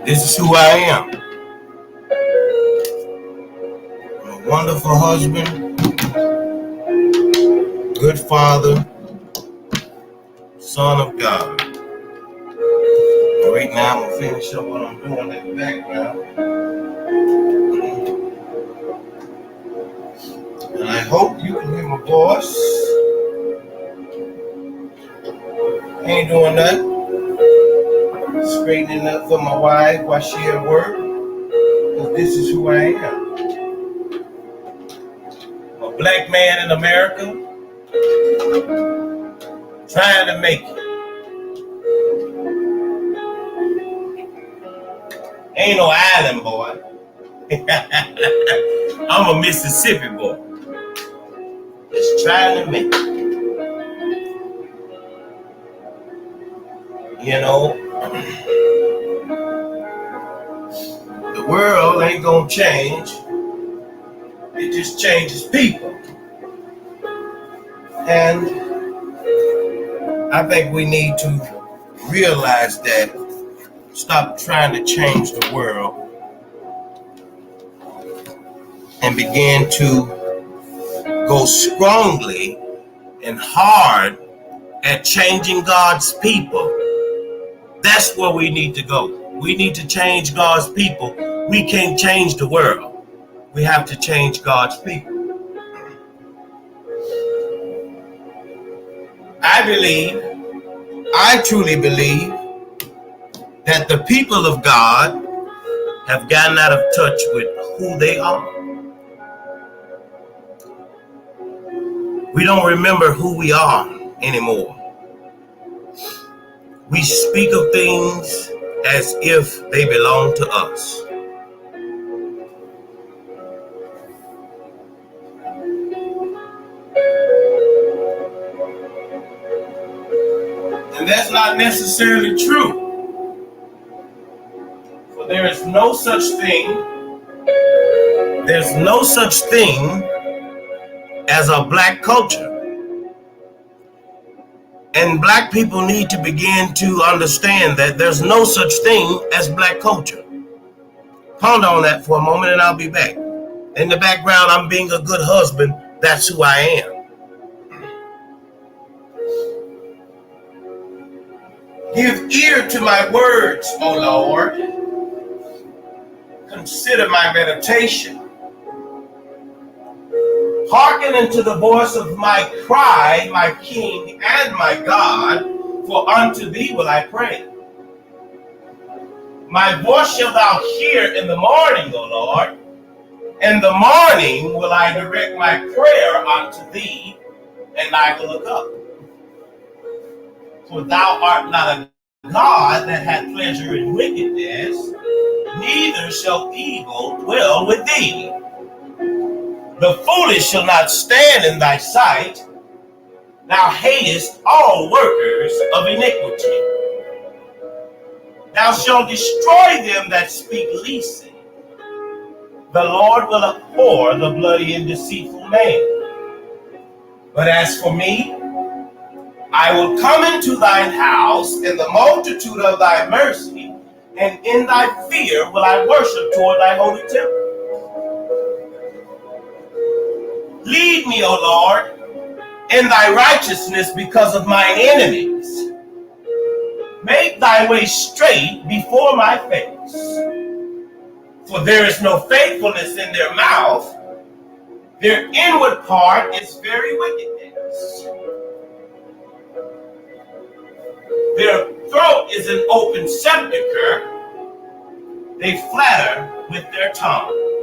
This is who I am. I'm a wonderful husband, good father, son of God. Right now, I'm going to finish up what I'm doing in the background. And I hope you can hear my voice. I ain't doing nothing. Straightening up for my wife while she at work. Because this is who I am. I'm a black man in America, trying to make it. Ain't no island boy. I'm a Mississippi boy. Just trying to make it. You know, the world ain't gonna change. It just changes people. And I think we need to realize that. Stop trying to change the world and begin to go strongly and hard at changing God's people. That's where we need to go. We need to change God's people. We can't change the world. We have to change God's people. I truly believe that the people of God have gotten out of touch with who they are. We don't remember who we are anymore. We speak of things as if they belong to us. And that's not necessarily true. For there's no such thing as a black culture. And black people need to begin to understand that there's no such thing as black culture. Ponder on that for a moment and I'll be back. In the background, I'm being a good husband. That's who I am. Give ear to my words, O Lord. Consider my meditation. Hearken unto the voice of my cry, my King and my God, for unto thee will I pray. My voice shalt thou hear in the morning, O Lord. In the morning will I direct my prayer unto thee, and I will look up. For thou art not a God that hath pleasure in wickedness, neither shall evil dwell with thee. The foolish shall not stand in thy sight. Thou hatest all workers of iniquity. Thou shalt destroy them that speak leasing. The Lord will abhor the bloody and deceitful man. But as for me, I will come into thine house in the multitude of thy mercy, and in thy fear will I worship toward thy holy temple. Lead me, O Lord, in thy righteousness because of mine enemies. Make thy way straight before my face. For there is no faithfulness in their mouth. Their inward part is very wickedness. Their throat is an open sepulchre. They flatter with their tongue.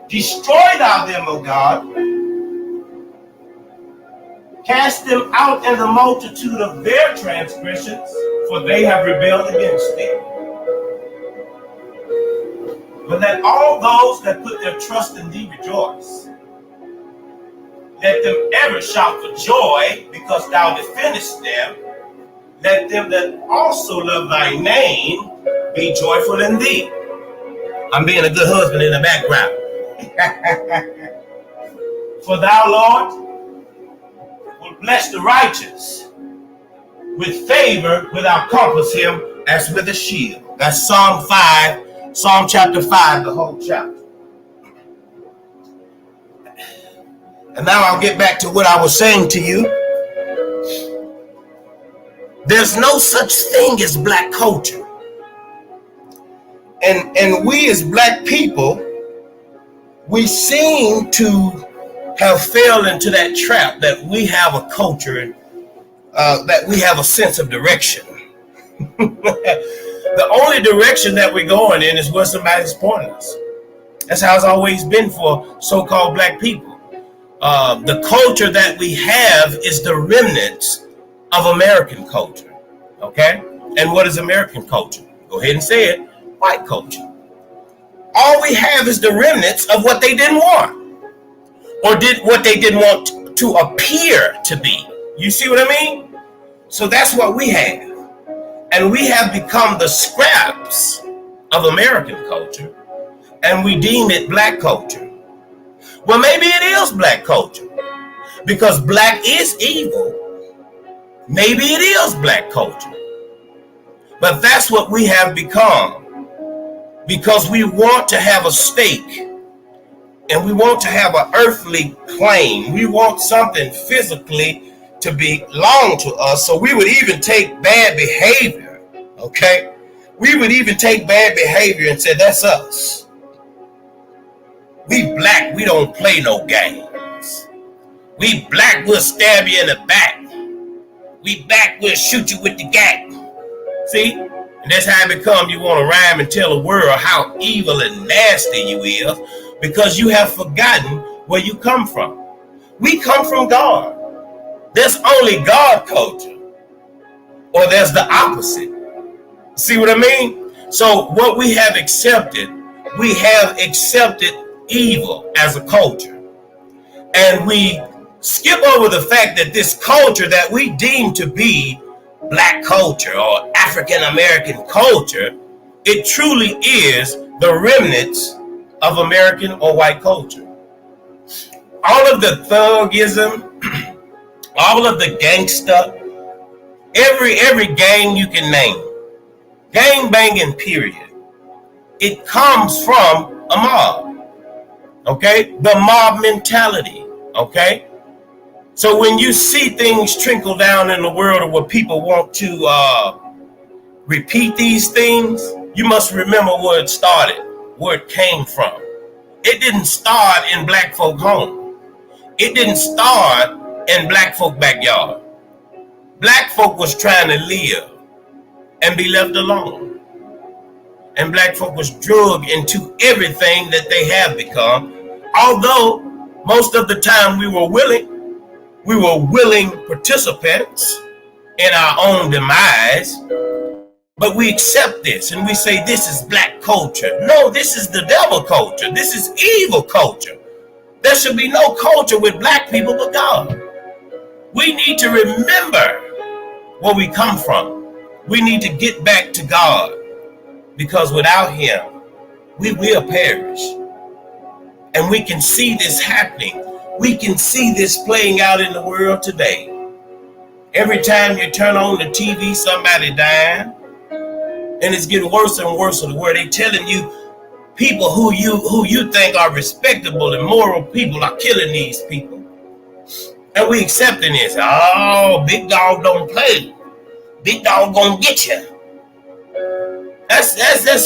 Destroy thou them, O God. Cast them out in the multitude of their transgressions, for they have rebelled against thee. But let all those that put their trust in thee rejoice. Let them ever shout for joy, because thou defendest them. Let them that also love thy name be joyful in thee. I'm being a good husband in the background. For thou, Lord, will bless the righteous. With favor will thou compass him as with a shield. That's Psalm 5, Psalm chapter 5, the whole chapter. And now I'll get back to what I was saying to you. There's no such thing as black culture. And we as black people, we seem to have fell into that trap that we have a culture, that we have a sense of direction. The only direction that we're going in is where somebody's pointing us. That's how it's always been for so-called black people. The culture that we have is the remnants of American culture. Okay? And what is American culture? Go ahead and say it. White culture. All we have is the remnants of what they didn't want, or did what they didn't want to appear to be. You see what I mean? So that's what we have. And we have become the scraps of American culture, and we deem it black culture. Well, maybe it is black culture, because black is evil. Maybe it is black culture. But that's what we have become, because we want to have a stake, and we want to have an earthly claim. We want something physically to belong to us. So we would even take bad behavior, okay? We would even take bad behavior and say, that's us. We black, we don't play no games. We black, we'll stab you in the back. We black, we'll shoot you with the gat. See? And that's how it becomes. You want to rhyme and tell the world how evil and nasty you is, because you have forgotten where you come from. We come from God. There's only God culture, or there's the opposite. See what I mean? So what we have accepted evil as a culture. And we skip over the fact that this culture that we deem to be black culture or African American culture, it truly is the remnants of American or white culture. All of the thugism, all of the gangsta, every gang you can name, gang banging period, it comes from a mob. Okay, the mob mentality. Okay, so when you see things trickle down in the world, or where people want to repeat these things, you must remember where it started, where it came from. It didn't start in black folk home. It didn't start in black folk backyard. Black folk was trying to live and be left alone. And black folk was drugged into everything that they have become. Although most of the time we were willing participants in our own demise, but we accept this and we say this is black culture. No, this is the devil culture. This is evil culture. There should be no culture with black people but God. We need to remember where we come from. We need to get back to God, because without him, we will perish. And we can see this happening. We can see this playing out in the world today. Every time you turn on the TV, somebody dying. And it's getting worse and worse in the world. They're telling you people who you think are respectable and moral people are killing these people. And we accepting this. Oh, big dog don't play. Big dog gonna get you. That's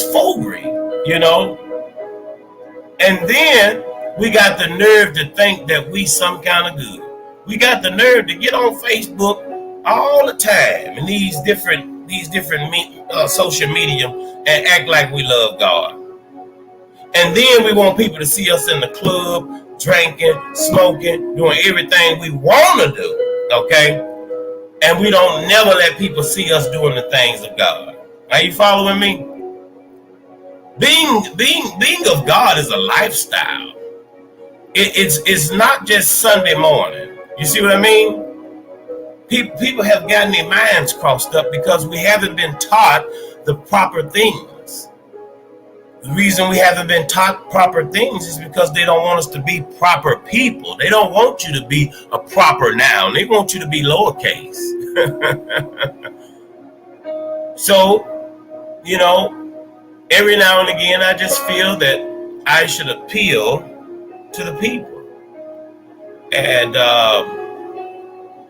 fogery, you know. And then we got the nerve to think that we some kind of good. We got the nerve to get on Facebook all the time and these different social media and act like we love God. And then we want people to see us in the club, drinking, smoking, doing everything we want to do, okay? And we don't never let people see us doing the things of God. Are you following me? Being of God is a lifestyle. It's not just Sunday morning. You see what I mean? People have gotten their minds crossed up because we haven't been taught the proper things. The reason we haven't been taught proper things is because they don't want us to be proper people. They don't want you to be a proper noun. They want you to be lowercase. So, every now and again, I just feel that I should appeal to the people and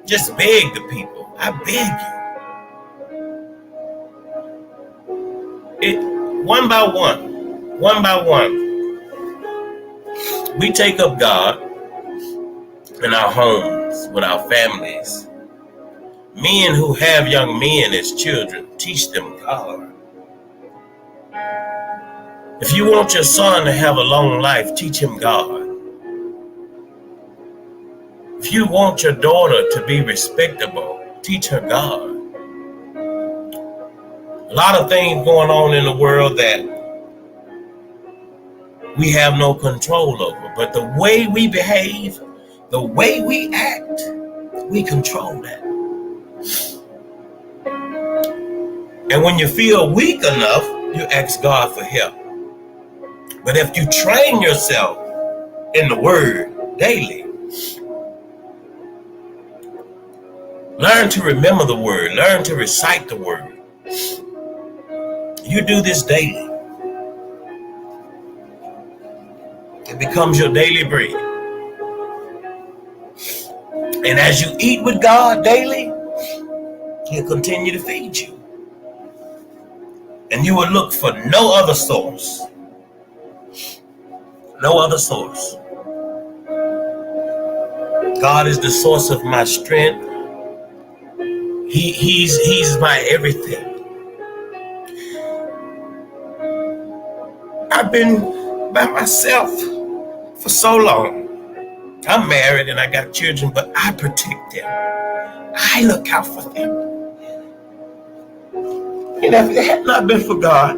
just beg the people. I beg you. One by one, we take up God in our homes, with our families. Men who have young men as children, teach them God. If you want your son to have a long life, teach him God. If you want your daughter to be respectable, teach her God. A lot of things going on in the world that we have no control over, but the way we behave, the way we act, we control that. And when you feel weak enough, you ask God for help. But if you train yourself in the word daily, learn to remember the word, learn to recite the word. You do this daily. It becomes your daily bread. And as you eat with God daily, He'll continue to feed you. And you will look for no other source. No other source. God is the source of my strength. He's my everything. I've been by myself for so long. I'm married and I got children, but I protect them. I look out for them. And if it had not been for God,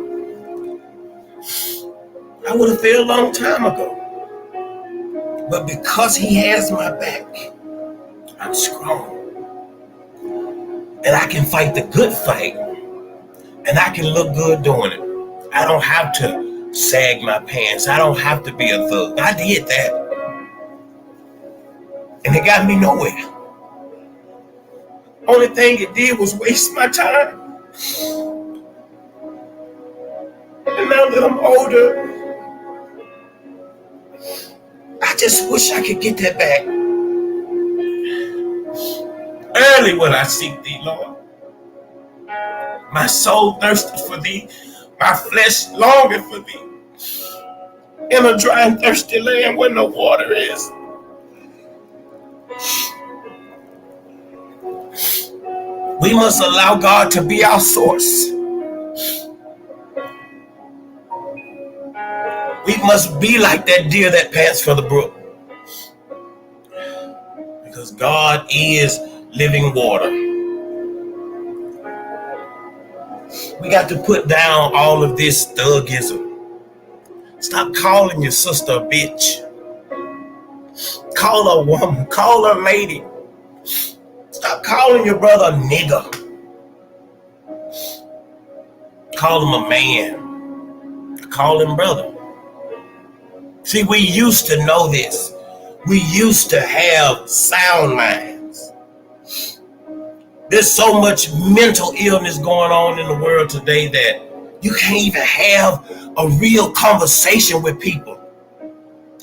I would have failed a long time ago. But because He has my back, I'm strong. And I can fight the good fight. And I can look good doing it. I don't have to sag my pants. I don't have to be a thug. I did that. And it got me nowhere. Only thing it did was waste my time. And now that I'm older, I just wish I could get that back. Early will I seek Thee, Lord. My soul thirsted for Thee, my flesh longing for Thee. In a dry and thirsty land where no water is. We must allow God to be our source. We must be like that deer that pants for the brook. Because God is living water. We got to put down all of this thugism. Stop calling your sister a bitch. Call her a woman. Call her a lady. Stop calling your brother a nigger. Call him a man. Call him brother. See, we used to know this. We used to have sound minds. There's so much mental illness going on in the world today that you can't even have a real conversation with people,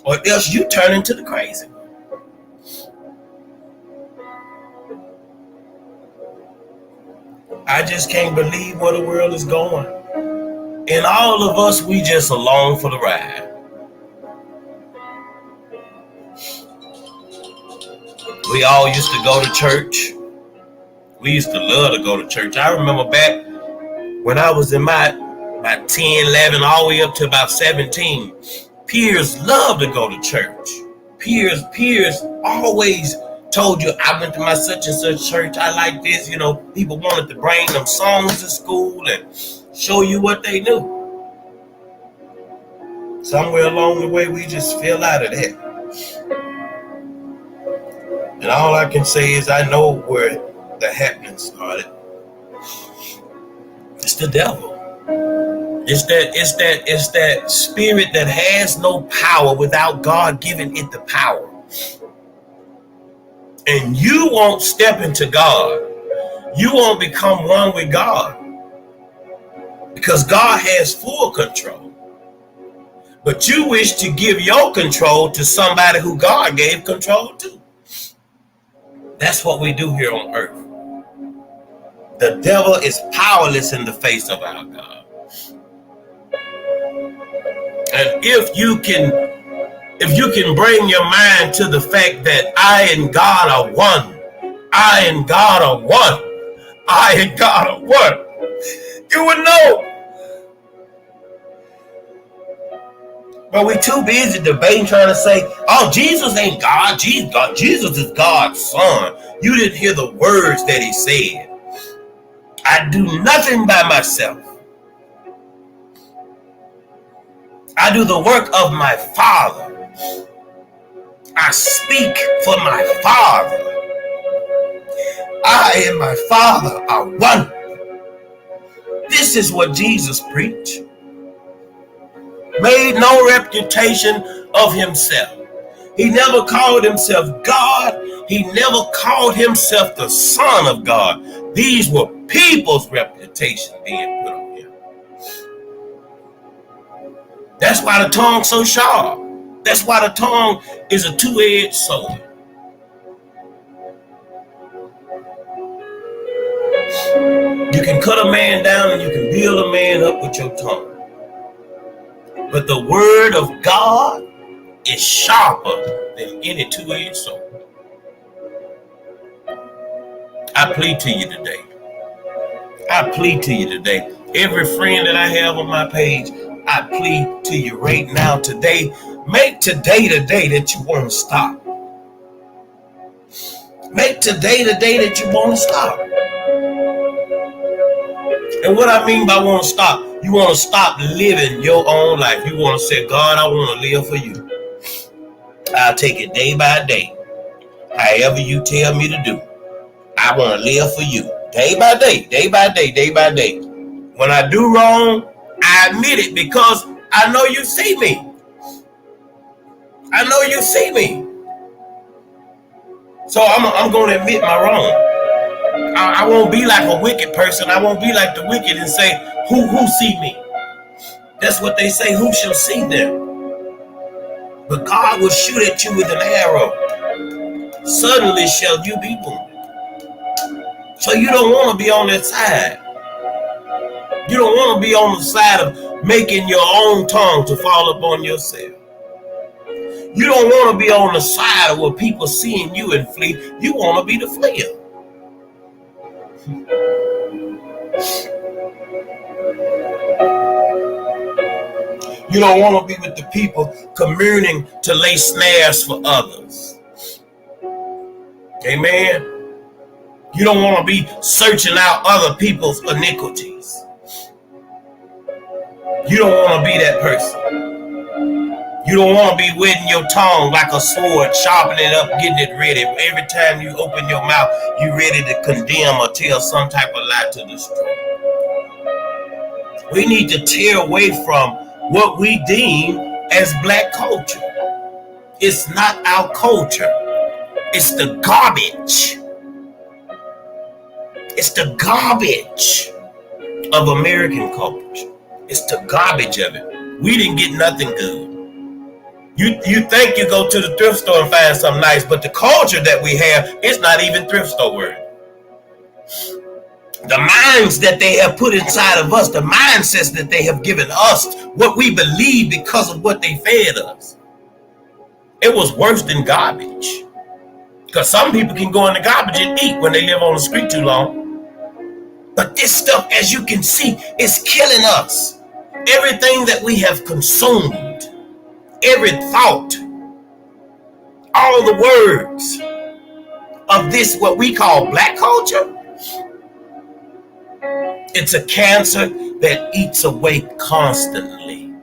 or else you turn into the crazy. I just can't believe where the world is going. And all of us, we just along for the ride. We all used to go to church. We used to love to go to church. I remember back when I was in my 10, 11, all the way up to about 17, peers loved to go to church. Peers always told you, I went to my such and such church, I like this. People wanted to bring them songs to school and show you what they knew. Somewhere along the way, we just fell out of that. And all I can say is I know where the happening started. It's the devil. It's that spirit that has no power without God giving it the power. And you won't step into God. You won't become one with God. Because God has full control. But you wish to give your control to somebody who God gave control to. That's what we do here on earth. The devil is powerless in the face of our God. And if you can bring your mind to the fact that I and God are one, I and God are one, I and God are one, you would know. But we're too busy debating, trying to say, oh, Jesus ain't God. Jesus is God's son. You didn't hear the words that he said. I do nothing by myself. I do the work of my Father. I speak for my Father. I and my Father are one. This is what Jesus preached. Made no reputation of himself. He never called himself God. He never called himself the Son of God. These were people's reputation being put on him. That's why the tongue's so sharp. That's why the tongue is a two-edged sword. You can cut a man down and you can build a man up with your tongue. But the word of God is sharper than any two-edged sword. I plead to you today. I plead to you today. Every friend that I have on my page, I plead to you right now today. Make today the day that you want to stop. Make today the day that you want to stop. And what I mean by want to stop, you want to stop living your own life. You want to say, God, I want to live for you. I'll take it day by day. However you tell me to do. I want to live for you. Day by day, day by day, day by day. When I do wrong, I admit it because I know you see me. I know you see me. So I'm going to admit my wrong. I won't be like a wicked person. I won't be like the wicked and say, who see me? That's what they say, who shall see them? But God will shoot at you with an arrow. Suddenly shall you be wounded. So you don't want to be on that side. You don't want to be on the side of making your own tongue to fall upon yourself. You don't want to be on the side of where people seeing you and flee. You want to be the fleer. You don't want to be with the people communing to lay snares for others. Amen. You don't want to be searching out other people's iniquities. You don't want to be that person. You don't want to be wetting your tongue like a sword, sharpening it up, getting it ready. Every time you open your mouth, you're ready to condemn or tell some type of lie to destroy. We need to tear away from what we deem as black culture. It's not our culture. It's the garbage. It's the garbage of American culture. It's the garbage of it. We didn't get nothing good. You think you go to the thrift store and find something nice, but the culture that we have is not even thrift store worthy. The minds that they have put inside of us, the mindsets that they have given us, what we believe because of what they fed us. It was worse than garbage. Because some people can go in the garbage and eat when they live on the street too long. But this stuff, as you can see, is killing us. Everything that we have consumed, every thought, all the words of this, what we call black culture, it's a cancer that eats away constantly.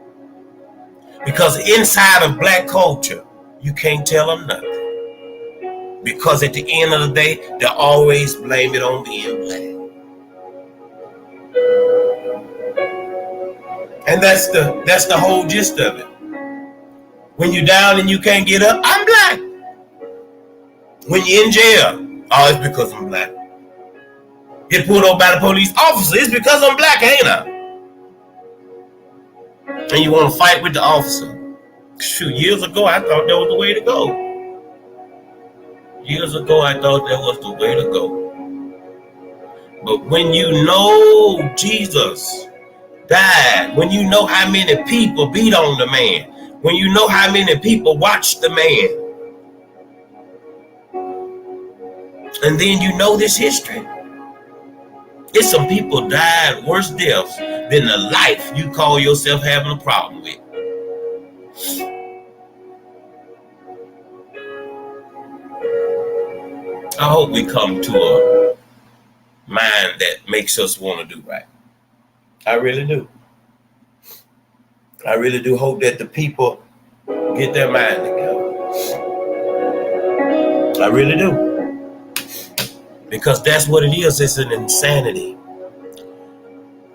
Because inside of black culture, you can't tell them nothing. Because at the end of the day, they'll always blame it on being black. And that's the whole gist of it. When you're down and you can't get up, I'm black. When you're in jail, oh, it's because I'm black. Get pulled over by the police officer, it's because I'm black, ain't I? And you want to fight with the officer. Shoot, years ago, I thought that was the way to go. Years ago, I thought that was the way to go. But when you know Jesus died, when you know how many people beat on the man, when you know how many people watched the man, and then you know this history, it's some people died worse deaths than the life you call yourself having a problem with. I hope we come to a mind that makes us want to do right. I really do. I really do hope that the people get their mind together. I really do. Because that's what it is. It's an insanity.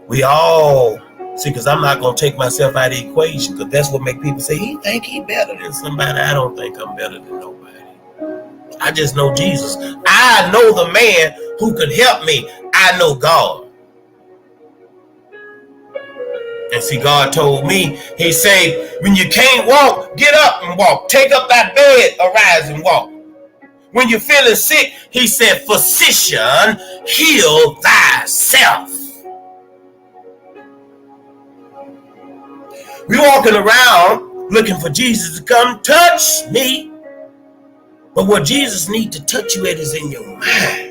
We all, see, because I'm not going to take myself out of the equation, because that's what makes people say, he think he better than somebody. I don't think I'm better than nobody. I just know Jesus. I know the man who could help me. I know God. And see, God told me, he said, when you can't walk, get up and walk. Take up thy bed, arise and walk. When you're feeling sick, he said, physician, heal thyself. We're walking around looking for Jesus to come touch me. But what Jesus needs to touch you at is in your mind.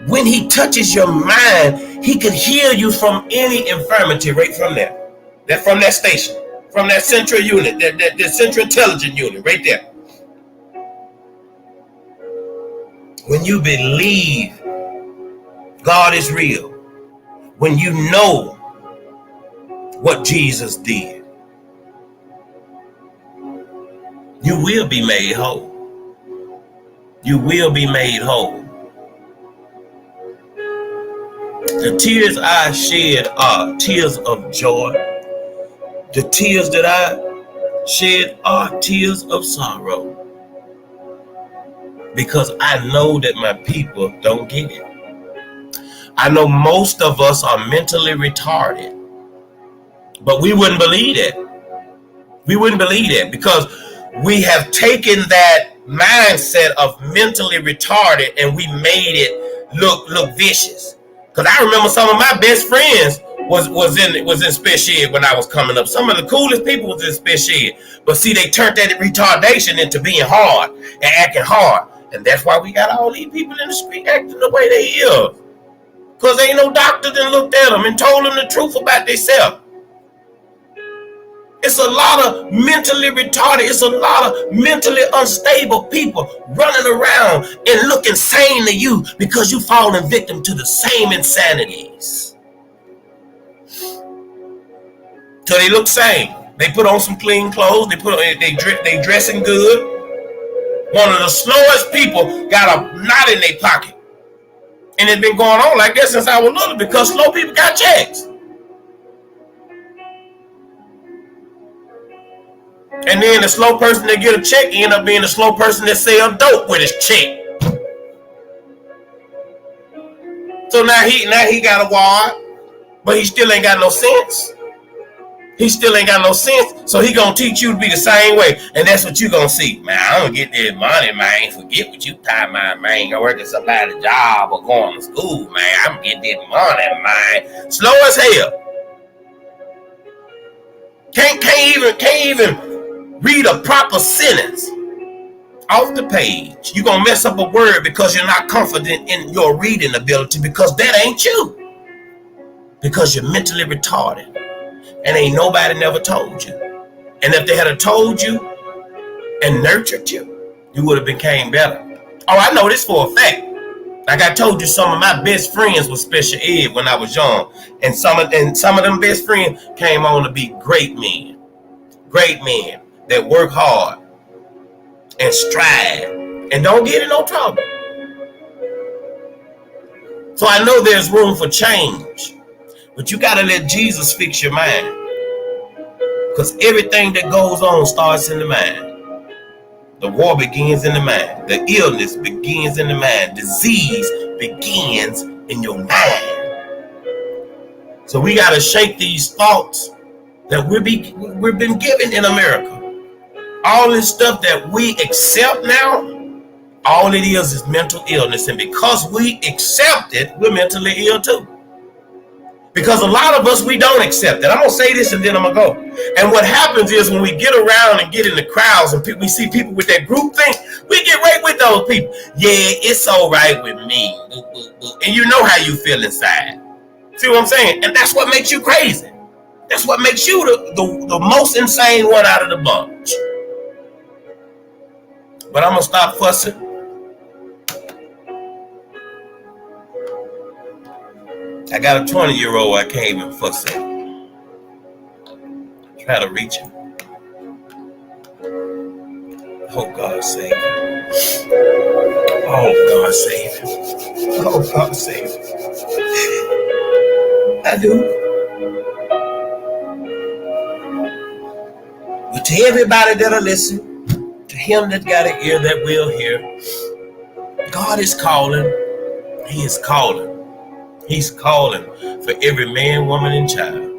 When he touches your mind, he could heal you from any infirmity right from there. From that station, from that central unit, that central intelligence unit right there. When you believe God is real, when you know what Jesus did, you will be made whole. You will be made whole. The tears I shed are tears of joy. The tears that I shed are tears of sorrow. Because I know that my people don't get it. I know most of us are mentally retarded. But we wouldn't believe that. We wouldn't believe that because we have taken that mindset of mentally retarded and we made it look vicious. Because I remember some of my best friends was in special ed when I was coming up. Some of the coolest people was in special ed. But see, they turned that retardation into being hard and acting hard. And that's why we got all these people in the street acting the way they is. Because ain't no doctor that looked at them and told them the truth about themselves. It's a lot of mentally retarded, it's a lot of mentally unstable people running around and look insane to you because you falling victim to the same insanities. So they look sane. They put on some clean clothes, they dressing good. One of the slowest people got a knot in their pocket. And it's been going on like that since I was little because slow people got checks. And then the slow person that get a check end up being the slow person that sell dope with his check. So now he got a wad, but he still ain't got no sense. He still ain't got no sense, so he gonna teach you to be the same way, and that's what you gonna see. Man, I don't get that money, man. Forget what you time, man. Man, go work at somebody's job or going to school, man. I'm getting that money, man. Slow as hell. Can't even read a proper sentence off the page. You're going to mess up a word because you're not confident in your reading ability because that ain't you. Because you're mentally retarded. And ain't nobody never told you. And if they had told you and nurtured you, you would have became better. Oh, I know this for a fact. Like I told you, some of my best friends were special ed when I was young. And some of them best friends came on to be great men. Great men that work hard and strive and don't get in no trouble. So I know there's room for change, but you got to let Jesus fix your mind, because everything that goes on starts in the mind. The war begins in the mind. The illness begins in the mind. Disease begins in your mind. So we got to shake these thoughts that we've been given in America. All this stuff that we accept now, all it is mental illness. And because we accept it, we're mentally ill too. Because a lot of us, we don't accept it. I'm going to say this and then I'm going to go. And what happens is when we get around and get in the crowds and we see people with that group thing, we get right with those people. Yeah, it's all right with me. And you know how you feel inside. See what I'm saying? And that's what makes you crazy. That's what makes you the most insane one out of the bunch. But I'm going to stop fussing. I got a 20-year-old I can't even fuss at. Try to reach him. Oh, God save him. Oh, God save him. Oh, God save him. I do. But to everybody that'll listen, to him that got an ear that will hear, God is calling. He is calling. He's calling for every man, woman, and child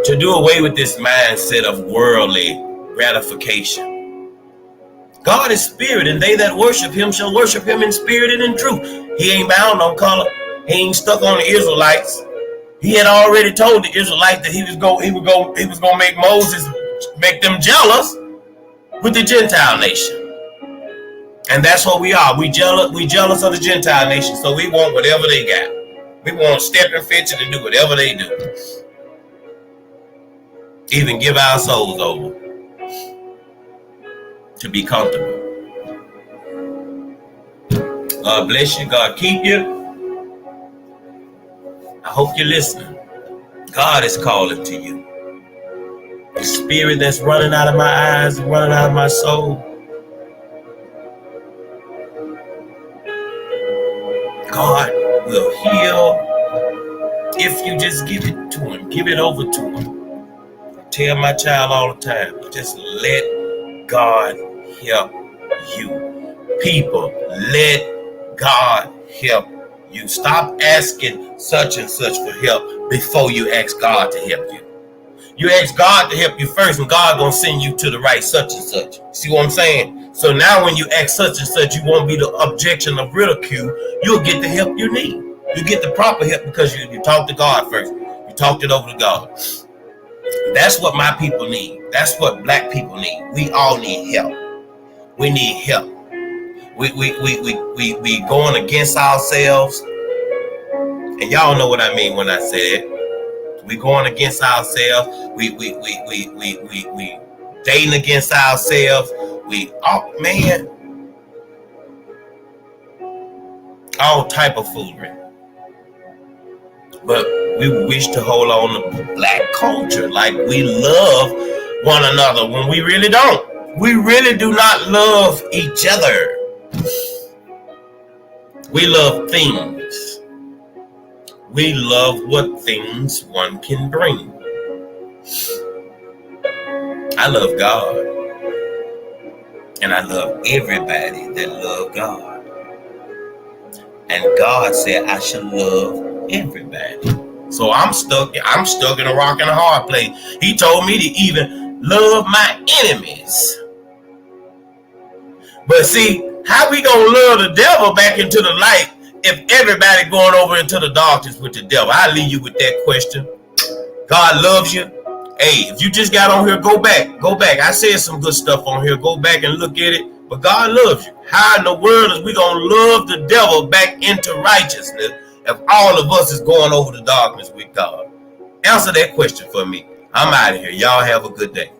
to do away with this mindset of worldly gratification. God is spirit, and they that worship him shall worship him in spirit and in truth. He ain't bound on color. He ain't stuck on the Israelites. He had already told the Israelites that he was gonna make Moses, make them jealous with the Gentile nation. And that's what we are. We jealous of the Gentile nation, so we want whatever they got. We want to step and fetch it and do whatever they do. Even give our souls over to be comfortable. God bless you. God keep you. I hope you're listening. God is calling to you. The spirit that's running out of my eyes and running out of my soul, God will heal if you just give it to him. Give it over to him. I tell my child all the time, just let God help you. People, let God help you. Stop asking such and such for help before you ask God to help you. You ask God to help you first, and God gonna send you to the right such and such. See what I'm saying? So now when you ask such and such, you won't be the objection of ridicule. You'll get the help you need. You get the proper help because you talk to God first. You talked it over to God. That's what my people need. That's what black people need. We all need help. We need help. We going against ourselves. And y'all know what I mean when I say that. We going against ourselves. We dating against ourselves. All type of foolery. But we wish to hold on to black culture like we love one another when we really don't. We really do not love each other. We love things. We love what things one can bring. I love God. And I love everybody that love God. And God said I should love everybody. So I'm stuck in a rock and a hard place. He told me to even love my enemies. But see, how we gonna love the devil back into the light if everybody going over into the darkness with the devil? I leave you with that question. God loves you. Hey, if you just got on here, go back. I said some good stuff on here. Go back and look at it. But God loves you. How in the world is we gonna love the devil back into righteousness if all of us is going over the darkness with God? Answer that question for me. I'm out of here. Y'all have a good day.